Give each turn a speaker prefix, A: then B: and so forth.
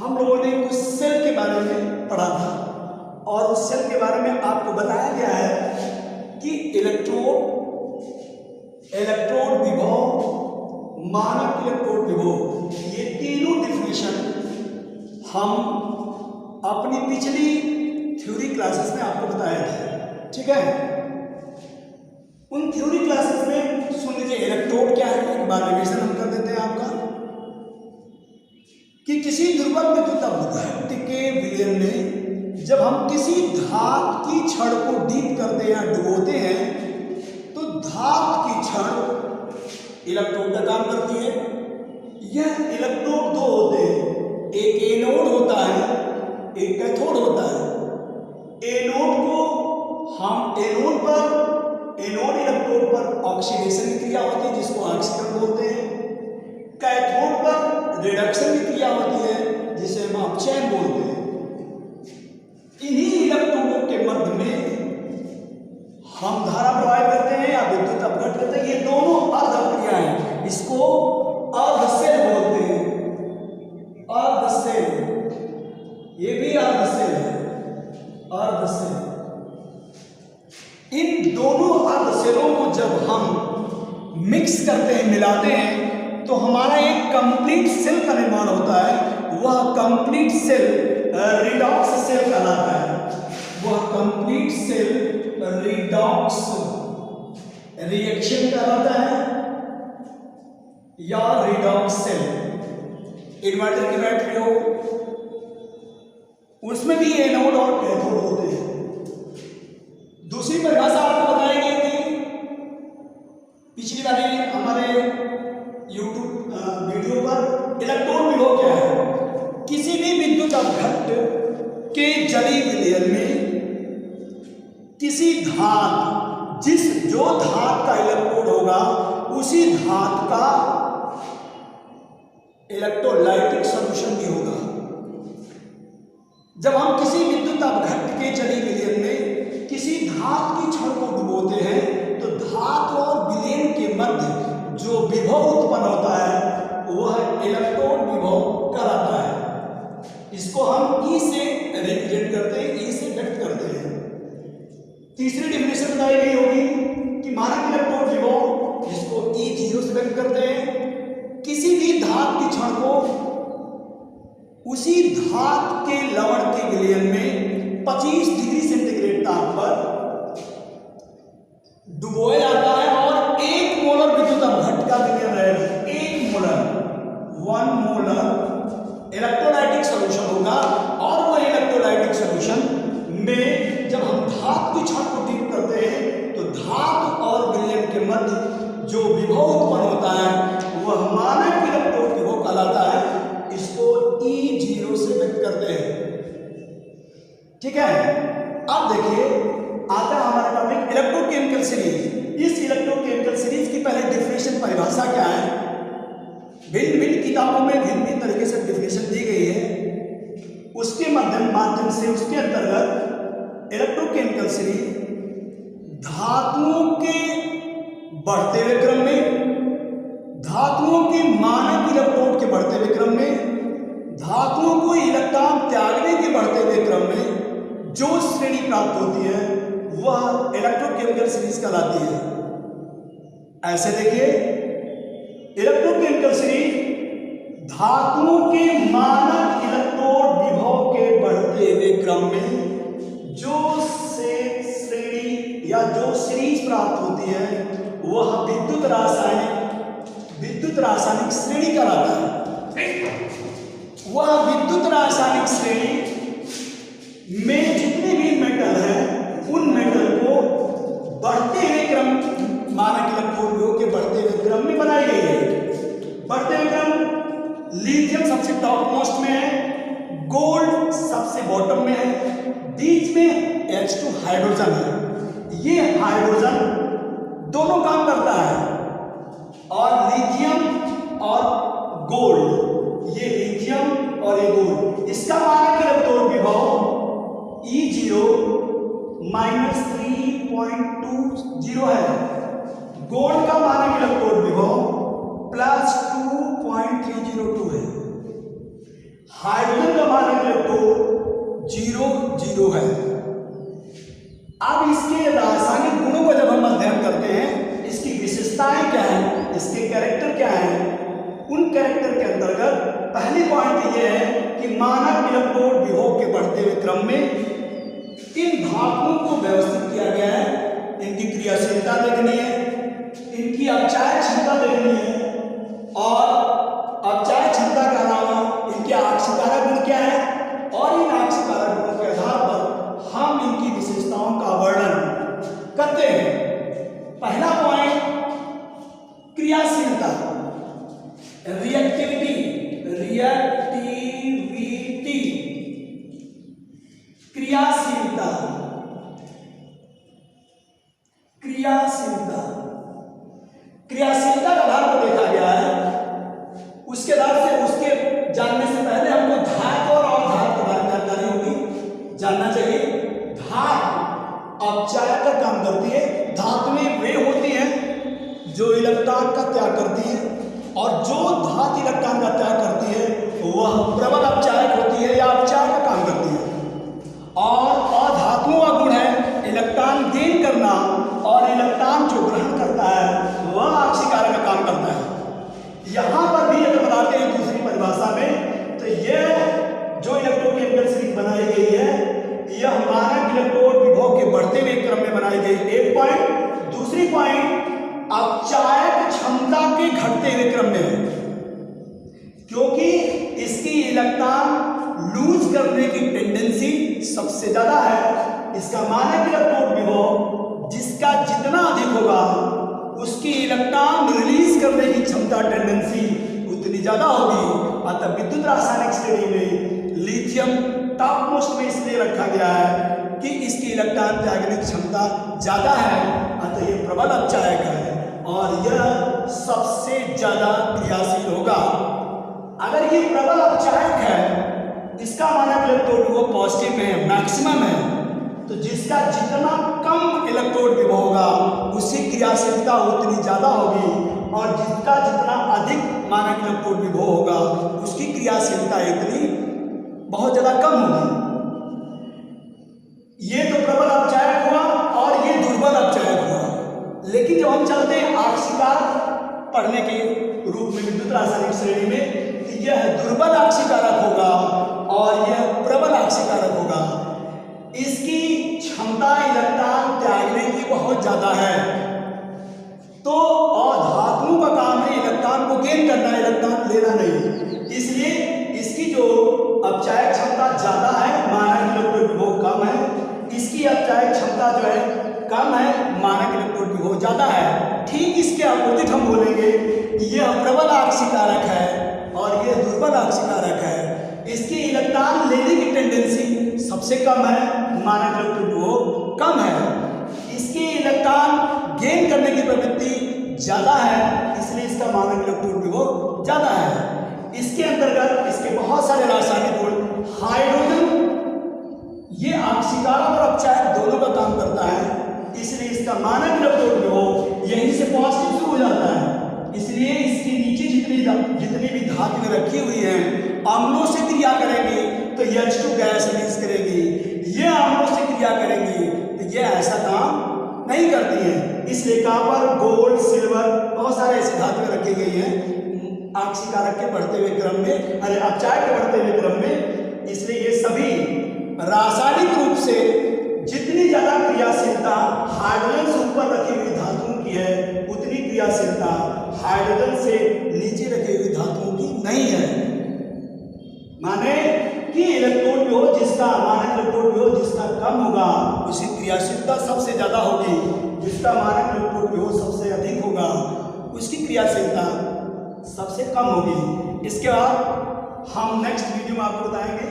A: हम लोगों ने कुछ सेल के बारे में पढ़ा था और उस सेल के बारे में आपको बताया गया है कि इलेक्ट्रोड विभव, मानक इलेक्ट्रोड विभव, ये तीनों डिफिनेशन हम अपनी पिछली थ्योरी क्लासेस में आपको बताए थे। ठीक है, उन थ्योरी क्लासेस में सुन लीजिए इलेक्ट्रोड क्या है, एक बार रिवीजन हम कर देते हैं आपका कि किसी दुर्बल विद्युत अपघट्ट के विलयन में जब हम किसी धात की छड़ को डीप करते हैं या डुबोते हैं तो धात की छड़ इलेक्ट्रोड का काम करती है। यह इलेक्ट्रोड दो होते हैं, एक एनोड होता है, एक कैथोड होता है। एनोड को हम एनोड इलेक्ट्रोड पर ऑक्सीडेशन की क्रिया होती है जिसको ऑक्सीकरण बोलते हैं। कैथोड पर रिडक्शन की क्रिया होती है जिसे हम अपचयन बोलते हैं। इन्हीं इलेक्ट्रोडों के मध्य में हम धारा प्रवाहित करते हैं या विद्युत अपघट्ट करते हैं। ये दोनों अर्ध क्रियाएं, इसको अर्ध सेल बोलते हैं। अर्ध सेल, ये भी अर्ध सेल है, अर्ध सेल। इन दोनों अर्ध सेलों को जब हम मिक्स करते हैं, मिलाते हैं, तो हमारा एक कंप्लीट सेल का निर्माण होता है। वह कंप्लीट सेल रिडॉक्स सेल कहलाता है। वह कंप्लीट सेल रिडॉक्स रिएक्शन कहलाता है या रिडॉक्स सेल। इन्वर्टर की बैटरी हो, उसमें भी एनोड और कैथोड होते हैं। दूसरी परिभाषा आपको बताई गई थी पिछली बार हमारे YouTube वीडियो पर। इलेक्ट्रोड विभव क्या है? किसी भी विद्युत अपघट्ट के जलीय विलयन में किसी धात, जो धात का इलेक्ट्रोड होगा उसी धात का इलेक्ट्रोलाइटिक सॉल्यूशन भी होगा। जब हम किसी विद्युत अपघट्ट के जलीय विलयन में किसी धात की छड़ को डुबोते हैं तो धात और विलयन के मध्य जो विभव उत्पन्न होता है वह इलेक्ट्रोड विभव कहलाता है। इसको हम ई से रिप्रेजेंट करते हैं, ई से व्यक्त करते हैं। तीसरी डेफिनेशन बताई गई होगी कि मानक इलेक्ट्रोड विभव, जिसको E0 से व्यक्त करते हैं, किसी भी धात की छड़ को उसी धात के लवण के विलयन में 25 डिग्री सेंटीग्रेड ताप पर डुबोया जाता है और 1 मोलर विद्युत अपघट्ट का विलयन रहेगा। 1 मोलर, 1 मोलर इलेक्ट्रोलाइटिक सॉल्यूशन होगा और वह इलेक्ट्रोलाइटिक सॉल्यूशन में जब हम धात की छड़ को डीप करते हैं तो धात और विलयन के मध्य जो विभव उत्पन्न होता है वह मानक इलेक्ट्रोड विभव कहलाता है। इसको E0 से व्यक्त करते हैं। ठीक है, अब देखिए आता है हमारा टॉपिक इलेक्ट्रोकेमिकल सीरीज। इस इलेक्ट्रोकेमिकल सीरीज की पहले डिफिनेशन, परिभाषा क्या है? भिन्न भिन्न किताबों में भिन्न भिन्न तरीके से डिफिनेशन दी गई है। उसके माध्यम से उसके अंतर्गत इलेक्ट्रोकेमिकल सीरीज धातुओं के बढ़ते हुए क्रम में, धातुओं के मानक इलेक्ट्रोड के बढ़ते हुए क्रम में, धातुओं को इलेक्ट्रॉन त्यागने के बढ़ते हुए क्रम में जो श्रेणी प्राप्त होती है वह इलेक्ट्रोकेमिकल सीरीज कहलाती है। ऐसे देखिए, इलेक्ट्रोकेमिकल सीरीज धातुओं के मानक इलेक्ट्रोड विभव के बढ़ते हुए क्रम में जो श्रेणी या जो सीरीज प्राप्त होती है वह विद्युत रासायनिक श्रेणी कहलाता है। वह विद्युत रासायनिक श्रेणी में जितने भी मेटल हैं उन मेटल को बढ़ते हुए क्रम, मानक इलेक्ट्रोड विभव के बढ़ते हुए क्रम में बनाई गई है। बढ़ते हुए क्रम, लिथियम सबसे टॉप मोस्ट में है, गोल्ड सबसे बॉटम में है, बीच में H2 हाइड्रोजन है। ये हाइड्रोजन दोनों काम करता है और लिथियम और गोल्ड, ये लिथियम और ये गोल्ड, इसका मानक इलेक्ट्रोड विभव E0 -3.20 है। गोल्ड का मानक इलेक्ट्रोड विभव +2.302 है। हाइड्रोजन का मानक इलेक्ट्रोड 0 0 है। अब इसके रासायनिक गुणों को जब हम अध्ययन करते हैं, इसकी विशेषताएं क्या है, इसके कैरेक्टर क्या है, उन कैरेक्टर के अंतर्गत पहली पॉइंट ये है कि मानक इलेक्ट्रोड विभव के बढ़ते हुए क्रम में इन धातुओं को व्यवस्थित किया गया है। इनकी क्रियाशीलता देखनी है, इनकी अपचायक क्षमता देखनी है, और अपचायक क्षमता के अलावा इनके आक्षिकारक गुण क्या है, और इन आक्षिकारक गुणों के आधार पर हम इनकी विशेषताओं का वर्णन करते हैं। पहला पॉइंट क्रियाशीलता, रिएक्टिविटी, क्रियाशीलता, क्रियाशीलता का आधार को देखा गया है। उसके आधार से उसके जानने से पहले हमको धातु और अधातु के बारे में जानकारी होगी, जानना चाहिए। धातु अपचायक का काम करती है। धातुएं वे होती हैं जो इलेक्ट्रॉन का त्याग करती है, और जो धातु इलेक्ट्रॉन का त्याग करती है वह प्रबल अपचायक होती है या अपचायक का काम करती है। और अधातुओं का गुण है इलेक्ट्रॉन गेन करना, और इलेक्ट्रॉन जो ग्रहण करता है वह आक्षिकारक का काम करता है। यहाँ पर भी अगर बताते हैं दूसरी परिभाषा में, तो यह जो इलेक्ट्रोकेमिकल सीरीज बनाई गई है यह मानक इलेक्ट्रोड विभव के बढ़ते हुए क्रम में बनाई गई, एक पॉइंट। दूसरी पॉइंट अपचायक क्षमता के घटते हुए क्रम में है, क्योंकि इसकी इलेक्ट्रॉन लूज करने की टेंडेंसी सबसे ज्यादा है। इसका मानक इलेक्ट्रोड विभव जिसका जितना अधिक होगा उसकी इलेक्ट्रॉन रिलीज करने की क्षमता टेंडेंसी उतनी ज्यादा होगी। अतः विद्युत रासायनिक श्रेणी में लिथियम टॉप मोस्ट में इसलिए रखा गया है कि इसकी इलेक्ट्रॉन त्यागने की क्षमता ज्यादा है, अतः यह प्रबल अपचायक है और यह सबसे ज्यादा क्रियाशील होगा। अगर ये प्रबल अपचायक है, इसका मानक इलेक्ट्रोड विभव पॉजिटिव है, मैक्सिमम है, तो जिसका जितना कम इलेक्ट्रोड विभव होगा उसकी क्रियाशीलता उतनी ज्यादा होगी, और जिसका जितना अधिक मानक इलेक्ट्रोड विभव होगा उसकी क्रियाशीलता इतनी बहुत ज्यादा कम होगी। ये तो प्रबल अपचायक हुआ और ये दुर्बल अपचायक हुआ। लेकिन जब हम चलते हैं आक्षिकारक पढ़ने के रूप में विद्युत रासायनिक श्रेणी में, यह दुर्बल आक्षिकारक होगा और यह प्रबल आक्षिकारक होगा। इसकी क्षमता इलेक्ट्रॉन त्यागने की बहुत ज्यादा है, तो अधातुओं का काम है इलेक्ट्रॉन को गेन करना, इलेक्ट्रॉन लेना नहीं। इसलिए इसकी जो अपचायक क्षमता ज्यादा है, मानक इलेक्ट्रोड विभव कम है। इसकी अपचायक क्षमता जो है कम है, मानक इलेक्ट्रोड विभव ज्यादा है। ठीक इसके अपोजिट हम बोलेंगे, यह प्रबल आक्षिकारक है और यह दुर्बल आक्षिकारक है। इसकी इलेक्ट्रॉन लेने की टेंडेंसी सबसे कम है, मानक इलेक्ट्रोड विभव कम है। इसकी इलेक्ट्रॉन गेन करने की प्रवृत्ति ज्यादा है, इसलिए इसका मानक इलेक्ट्रोड विभव ज्यादा है। इसके अंतर्गत इसके बहुत सारे रासायनिक गुण, हाइड्रोजन ये आक्षिकारक और अपचायक दोनों का काम करता है, इसलिए इसका मानक इलेक्ट्रोड विभव यहीं से पॉजिटिव शुरू हो जाता है। इसलिए इसके नीचे जितनी भी धातुएं रखी हुई हैं अम्लों से क्रिया करेंगी तो H2 गैस रिलीज करेगी, ये अम्लों से क्रिया करेंगी तो ये ऐसा काम नहीं करती है। इसलिए कॉपर, गोल्ड, सिल्वर बहुत सारे ऐसी धातुएं रखी गई हैं आक्षिकारक के बढ़ते हुए क्रम में, अरे अपचायक के बढ़ते हुए क्रम में। इसलिए ये सभी रासायनिक रूप से जितनी ज्यादा क्रियाशीलता हाइड्रोजन से ऊपर रखी हुई धातुओं की है, उतनी क्रियाशीलता हाइड्रोजन से नीचे रखी हुई धातुओं की नहीं है। माने कि इलेक्ट्रोड विभव जिसका मानक इलेक्ट्रोड विभव जिसका कम होगा उसकी क्रियाशीलता सबसे ज्यादा होगी, जिसका मानक इलेक्ट्रोड विभव सबसे अधिक होगा उसकी क्रियाशीलता सबसे कम होगी। इसके बाद हम नेक्स्ट वीडियो में आपको बताएंगे